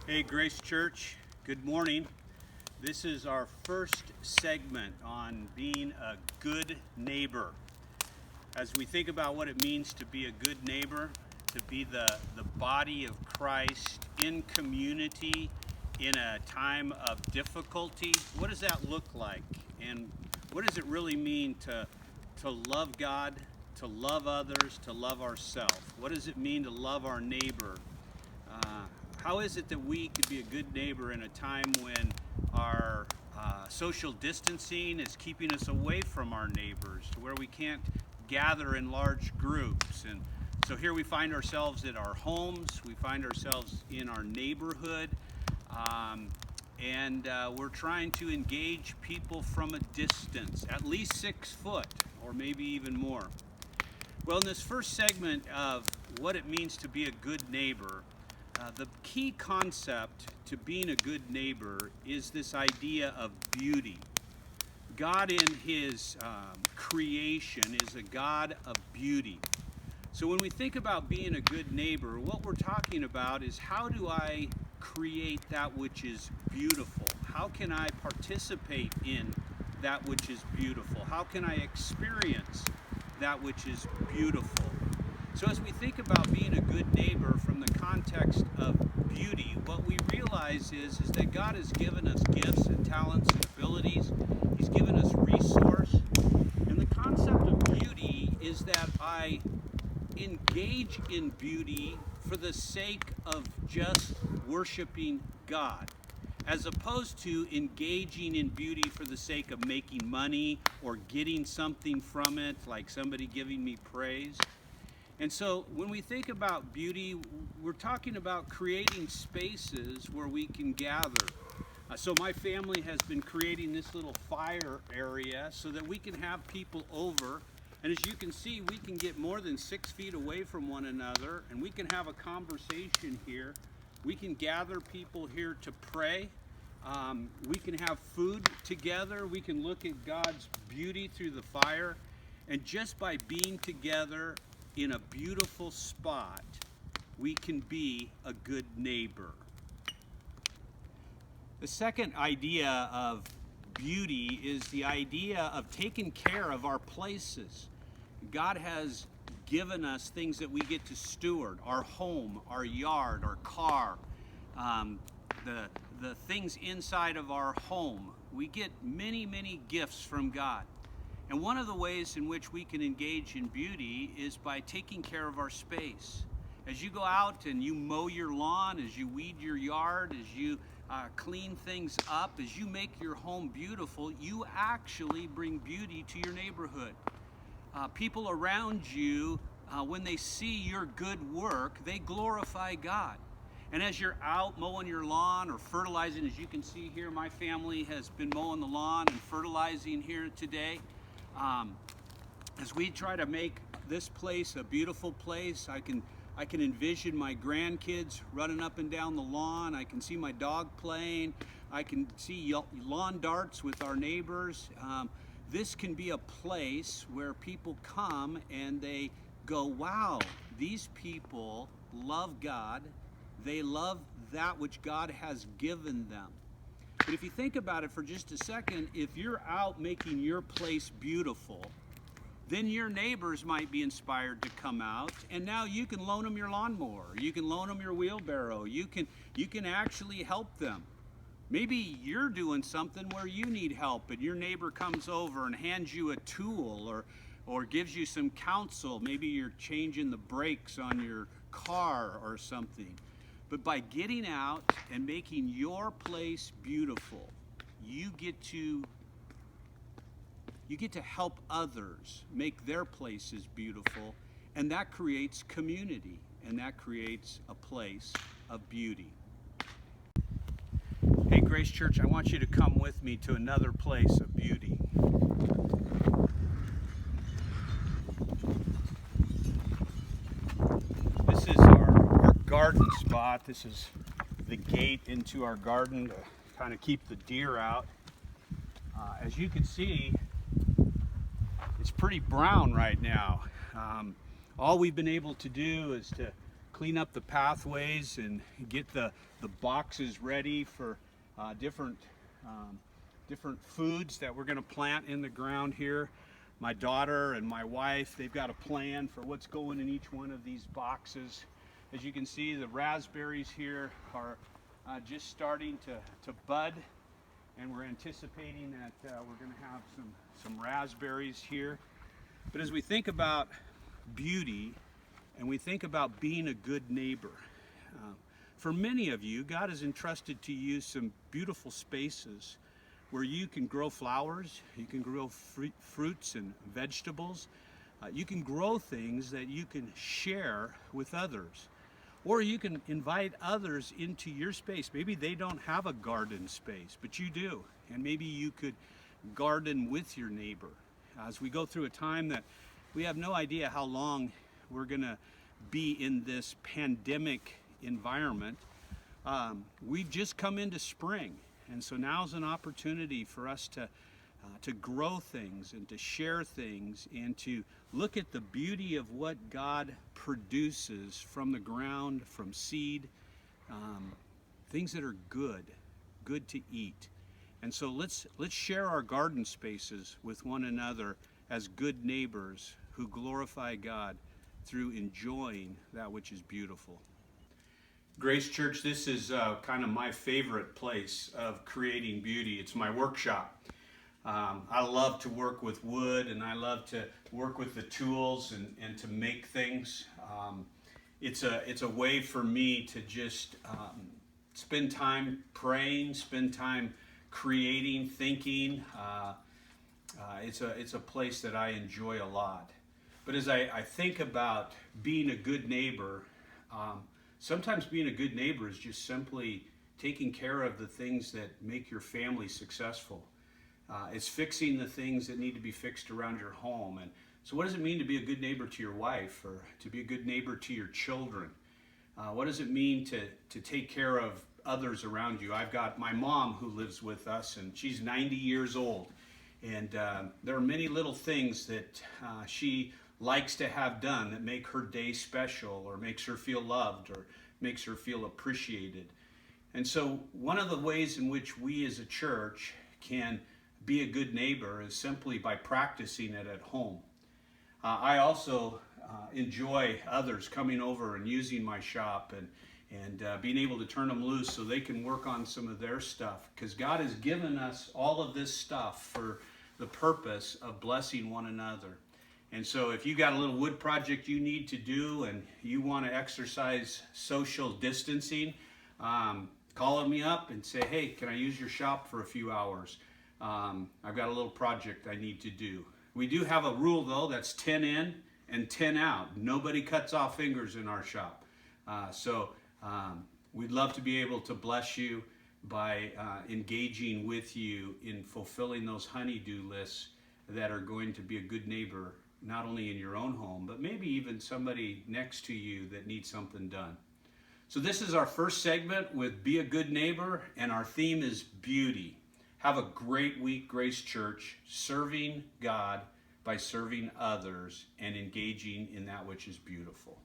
Hey, Grace Church, good morning. This is our first segment on being a good neighbor. As we think about what it means to be a good neighbor, to be the body of Christ in community in a time of difficulty, what does that look like? And what does it really mean to love God, to love others, to love ourselves? What does it mean to love our neighbor? How is it that we could be a good neighbor in a time when our social distancing is keeping us away from our neighbors, to where we can't gather in large groups? And so here we find ourselves at our homes, we find ourselves in our neighborhood, and we're trying to engage people from a distance, at least 6 foot, or maybe even more. Well, in this first segment of what it means to be a good neighbor, the key concept to being a good neighbor is this idea of beauty. God in His creation is a God of beauty. So when we think about being a good neighbor, what we're talking about is, how do I create that which is beautiful? How can I participate in that which is beautiful? How can I experience that which is beautiful? So as we think about being a good neighbor from the context of beauty, what we realize is that God has given us gifts and talents and abilities. He's given us resource. And the concept of beauty is that I engage in beauty for the sake of just worshiping God, as opposed to engaging in beauty for the sake of making money or getting something from it, like somebody giving me praise. And so when we think about beauty, we're talking about creating spaces where we can gather. So my family has been creating this little fire area so that we can have people over. And as you can see, we can get more than 6 feet away from one another, and we can have a conversation here. We can gather people here to pray. We can have food together. We can look at God's beauty through the fire. And just by being together in a beautiful spot, we can be a good neighbor. The second idea of beauty is the idea of taking care of our places. God has given us things that we get to steward: our home, our yard, our car, the things inside of our home. We get many gifts from God. And one of the ways in which we can engage in beauty is by taking care of our space. As you go out and you mow your lawn, as you weed your yard, as you clean things up, as you make your home beautiful, you actually bring beauty to your neighborhood. People around you, when they see your good work, they glorify God. And as you're out mowing your lawn or fertilizing, as you can see here, my family has been mowing the lawn and fertilizing here today. As we try to make this place a beautiful place, I can envision my grandkids running up and down the lawn. I can see my dog playing. I can see lawn darts with our neighbors. This can be a place where people come and they go, wow, these people love God. They love that which God has given them. But if you think about it for just a second, if you're out making your place beautiful, then your neighbors might be inspired to come out, and now you can loan them your lawnmower, you can loan them your wheelbarrow, you can actually help them. Maybe you're doing something where you need help, and your neighbor comes over and hands you a tool or gives you some counsel. Maybe you're changing the brakes on your car or something. But by getting out and making your place beautiful, you get to help others make their places beautiful, and that creates community, and that creates a place of beauty. Hey, Grace Church, I want you to come with me to another place of beauty. This is our garden spot. This is the gate into our garden to kind of keep the deer out. As you can see, it's pretty brown right now. All we've been able to do is to clean up the pathways and get the boxes ready for different foods that we're going to plant in the ground here. My daughter and my wife, they've got a plan for what's going in each one of these boxes. As you can see, the raspberries here are just starting to bud, and we're anticipating that we're going to have some raspberries here. But as we think about beauty and we think about being a good neighbor, for many of you, God has entrusted to you some beautiful spaces where you can grow flowers, you can grow fruits and vegetables, you can grow things that you can share with others. Or you can invite others into your space. Maybe they don't have a garden space, but you do. And maybe you could garden with your neighbor. As we go through a time that we have no idea how long we're going to be in this pandemic environment, we've just come into spring. And so now's an opportunity for us to grow things and to share things and to look at the beauty of what God produces from the ground, from seed, things that are good to eat. And so let's share our garden spaces with one another as good neighbors who glorify God through enjoying that which is beautiful. Grace Church, this is kind of my favorite place of creating beauty. It's my workshop. I love to work with wood, and I love to work with the tools and to make things. It's a way for me to just spend time praying, spend time creating, thinking. It's a place that I enjoy a lot. But as I think about being a good neighbor, sometimes being a good neighbor is just simply taking care of the things that make your family successful. It's fixing the things that need to be fixed around your home. And so what does it mean to be a good neighbor to your wife, or to be a good neighbor to your children? What does it mean to take care of others around you? I've got my mom who lives with us, and she's 90 years old. And there are many little things that she likes to have done that make her day special, or makes her feel loved, or makes her feel appreciated. And so one of the ways in which we as a church can be a good neighbor is simply by practicing it at home. I also enjoy others coming over and using my shop and being able to turn them loose so they can work on some of their stuff, because God has given us all of this stuff for the purpose of blessing one another. And so if you got a little wood project you need to do and you want to exercise social distancing, call me up and say, hey, can I use your shop for a few hours? I've got a little project I need to do. We do have a rule, though, that's 10 in and 10 out. Nobody cuts off fingers in our shop. So we'd love to be able to bless you by engaging with you in fulfilling those honey-do lists that are going to be a good neighbor, not only in your own home, but maybe even somebody next to you that needs something done. So this is our first segment with Be a Good Neighbor, and our theme is beauty. Have a great week, Grace Church, serving God by serving others and engaging in that which is beautiful.